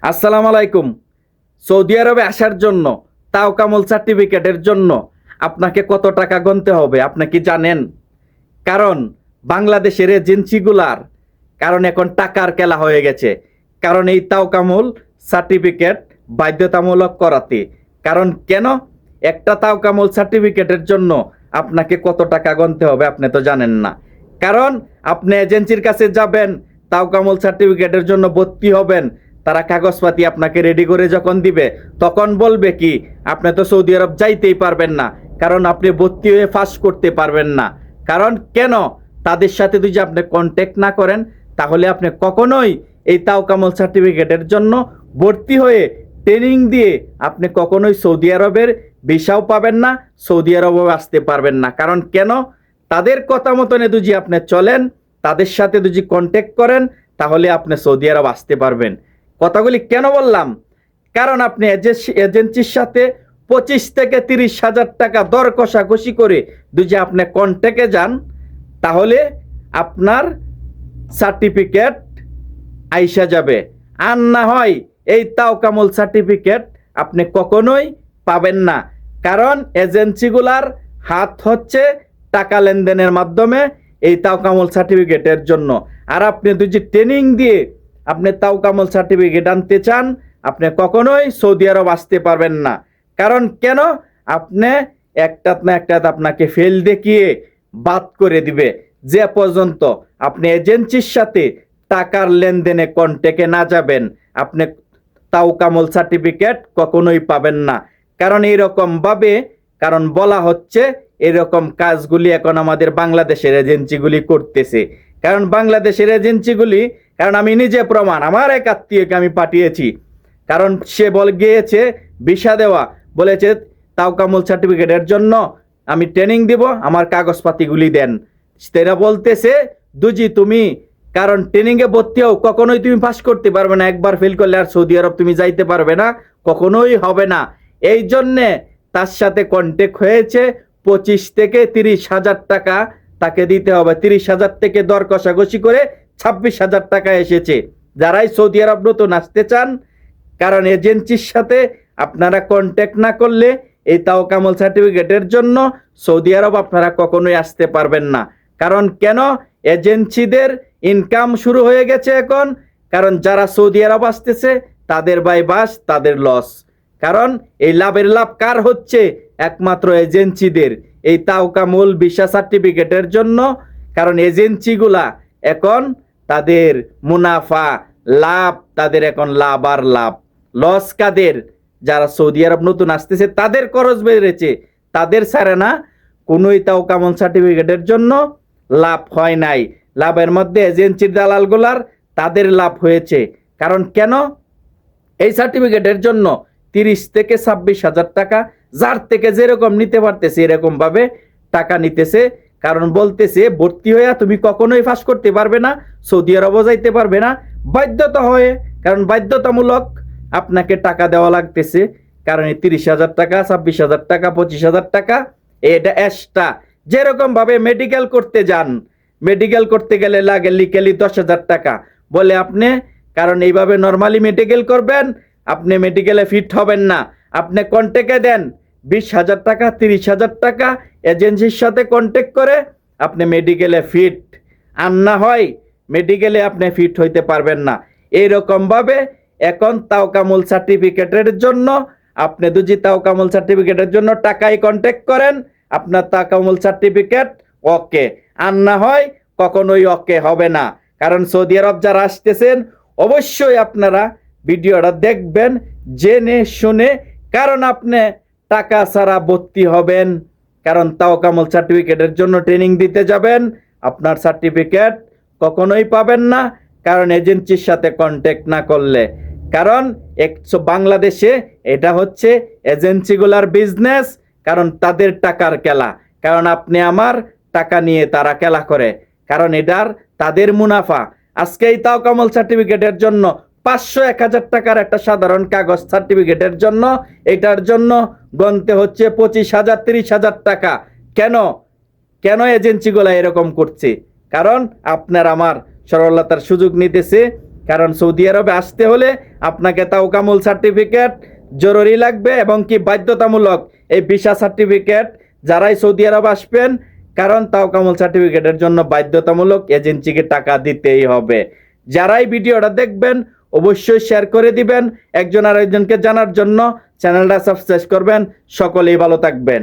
আসসালামু আলাইকুম। সৌদি আরবে আসার জন্য তাওকামুল সার্টিফিকেটের জন্য আপনাকে কত টাকা গুনতে হবে আপনি কি জানেন? কারণ বাংলাদেশের এজেন্সিগুলার কারণ এখন টাকার খেলা হয়ে গেছে। কারণ এই তাওকামুল সার্টিফিকেট বাধ্যতামূলক করাতে। কারণ কেন? একটা তাওকামুল সার্টিফিকেটের জন্য আপনাকে কত টাকা গুনতে হবে আপনি তো জানেন না। কারণ আপনি এজেন্সির কাছে যাবেন, তাওকামুল সার্টিফিকেটের জন্য ভর্তি হবেন, তারা কাগজপাতি আপনাকে রেডি করে যখন দিবে তখন বলবে কি আপনি তো সৌদি আরব যাইতেই পারবেন না, কারণ আপনি ভর্তি হয়ে পাস করতে পারবেন না। কারণ কেন? তাদের সাথে যদি আপনি কন্ট্যাক্ট না করেন তাহলে আপনি কখনোই এই তাওকামুল সার্টিফিকেটের জন্য ভর্তি হয়ে ট্রেনিং দিয়ে আপনি কখনোই সৌদি আরবের ভিসাও পাবেন না, সৌদি আরবেও আসতে পারবেন না। কারণ কেন? তাদের কথা মতনে যদি আপনি চলেন, তাদের সাথে যদি কন্ট্যাক্ট করেন তাহলে আপনি সৌদি আরব আসতে পারবেন। কথাগুলি কেন বললাম? কারণ আপনি এজেন্সির সাথে 25 থেকে 30,000 টাকা দর কষাকষি করে যদি আপনি কন্ট্যাক্টে যান তাহলে আপনার সার্টিফিকেট আইসা যাবে। আর না হয় এই তাওকামুল সার্টিফিকেট আপনি কখনোই পাবেন না। কারণ এজেন্সিগুলার হাত হচ্ছে টাকা লেনদেনের মাধ্যমে এই তাওকামুল সার্টিফিকেটের জন্য। আর আপনি যদি ট্রেনিং দিয়ে আপনি তাওকামুল সার্টিফিকেট আনতে চান আপনি কখনোই সৌদি আরব আসতে পারবেন না। কারণ কেন? আপনি একটা না একটা আপনাকে ফেল দেখিয়ে বাদ করে দিবে, যে পর্যন্ত আপনি এজেন্সির সাথে টাকার লেনদেনে কন্ট্যাক্টে না যাবেন আপনি তাওকামুল সার্টিফিকেট কখনোই পাবেন না। কারণ এইরকম ভাবে কারণ বলা হচ্ছে এরকম কাজগুলি এখন আমাদের বাংলাদেশের এজেন্সিগুলি করতেছে। কারণ বাংলাদেশের এজেন্সিগুলি, কারণ আমি নিজে প্রমাণ, আমার এক আত্মীয়কে আমি পাঠিয়েছি। কারণ সে গিয়েছে ভিসা দেওয়া, বলেছে তাওকামুল সার্টিফিকেটের জন্য আমি ট্রেনিং দিব, আমার কাগজপাতিগুলি দেন। সেটা বলতেছে দুজি তুমি কারণ ট্রেনিংয়ে ভর্তি হও, কখনোই তুমি পাস করতে পারবে না। একবার ফেল করলে আর সৌদি আরব তুমি যাইতে পারবে না, কখনোই হবে না। এই জন্যে তার সাথে কন্ট্যাক্ট হয়েছে, 25 থেকে 30,000 টাকা তাকে দিতে হবে। 30,000 থেকে দর কষাকষি করে 26,000 টাকা এসেছে। যারাই সৌদি আরব নতুন আসতে চান, কারণ এজেন্সির সাথে আপনারা কন্ট্যাক্ট না করলে এই তাওকামুল সার্টিফিকেটের জন্য সৌদি আরব আপনারা কখনোই আসতে পারবেন না। কারণ কেন? এজেন্সিদের ইনকাম শুরু হয়ে গেছে এখন। কারণ যারা সৌদি আরব আসতেছে তাদের বাই বাস, তাদের লস। কারণ এই লাভের লাভ কার হচ্ছে? একমাত্র এজেন্সিদের, এই তাওকামুল ভিসা সার্টিফিকেটের জন্য। কারণ এজেন্সিগুলা এখন তাদের মুনাফা লাভ, তাদের এখন লাভ আর লাভ। লস কাদের? যারা সৌদি আরব নতুন আসতেছে তাদের খরচ বেড়েছে, তাদের ছাড়ে না কোনোই তাওকামুল সার্টিফিকেটের জন্য লাভ হয় নাই। লাভের মধ্যে এজেন্সির দালালগুলার তাদের লাভ হয়েছে। কারণ কেন? এই সার্টিফিকেটের জন্য 30 থেকে 26,000 টাকা যার থেকে যেরকম নিতে পারতেছে এরকম ভাবে টাকা নিতেছে। কারণ বলতেছে ভর্তি হয়ে তুমি কখনোই পাস করতে পারবে না, সৌদি আরবও যাইতে পারবে না, বাধ্যতা হয়ে। কারণ বাধ্যতামূলক আপনাকে টাকা দেওয়া লাগতেছে। কারণ এই 30,000 টাকা, 26,000 টাকা, 25,000 টাকা এটা এক্সট্রা। যেরকম ভাবে মেডিকেল করতে যান, মেডিকেল করতে গেলে লাগে লিকেলি 10,000 টাকা বলে আপনি। কারণ এইভাবে নর্মালি মেডিকেল করবেন, আপনি মেডিকেলে ফিট হবেন না। আপনি কন্ট্যাক্টে দেন 20,000 টাকা, 30,000 টাকা এজেন্সির সাথে কন্ট্যাক্ট করে আপনি মেডিকেলে ফিট। আর না হয় মেডিকেলে আপনি ফিট হইতে পারবেন না। এইরকমভাবে এখন তাওকামুল সার্টিফিকেটের জন্য আপনি যদি তাওকামুল সার্টিফিকেটের জন্য টাকায় কন্ট্যাক্ট করেন আপনার তাওকামুল সার্টিফিকেট ওকে। আর না হয় কখনোই ওকে হবে না। কারণ সৌদি আরব যারা আসতেছেন অবশ্যই আপনারা ভিডিওটা দেখবেন জেনে শুনে। কারণ আপনি টাকা ছাড়া ভর্তি হবেন, কারণ তাওকামুল সার্টিফিকেটের জন্য ট্রেনিং দিতে যাবেন, আপনার সার্টিফিকেট কখনোই পাবেন না। কারণ এজেন্সির সাথে কন্ট্যাক্ট না করলে। কারণ বাংলাদেশে এটা হচ্ছে এজেন্সিগুলার বিজনেস, কারণ তাদের টাকার খেলা। কারণ আপনি আমার টাকা নিয়ে তারা খেলা করে, কারণ এটার তাদের মুনাফা। আজকে এই তাওকামুল সার্টিফিকেটের জন্য 500-1000 টাকার একটা সাধারণ কাগজ সার্টিফিকেটের জন্য এটার জন্য গণতে হচ্ছে 25,000 30,000 টাকা। কেন? কেন এজেন্সিগুলো এরকম করছে? কারণ আপনার আমার সরলতার সুযোগ নিতেছে, কারণ সৌদি আরবে আসতে হলে আপনাকে তাওকামুল সার্টিফিকেট জরুরি লাগবে এবং কি বাধ্যতামূলক এই ভিসা সার্টিফিকেট যারাই সৌদি আরব আসবেন, কারণ তাওকামুল সার্টিফিকেটের জন্য বাধ্যতামূলক এজেন্সিকে টাকা দিতেই হবে। যারাই ভিডিওটা দেখবেন অবশ্যই শেয়ার করে দিবেন একজন আরেকজনকে জানার জন্য, চ্যানেলটা সাবস্ক্রাইব করবেন। সকলেই ভালো থাকবেন।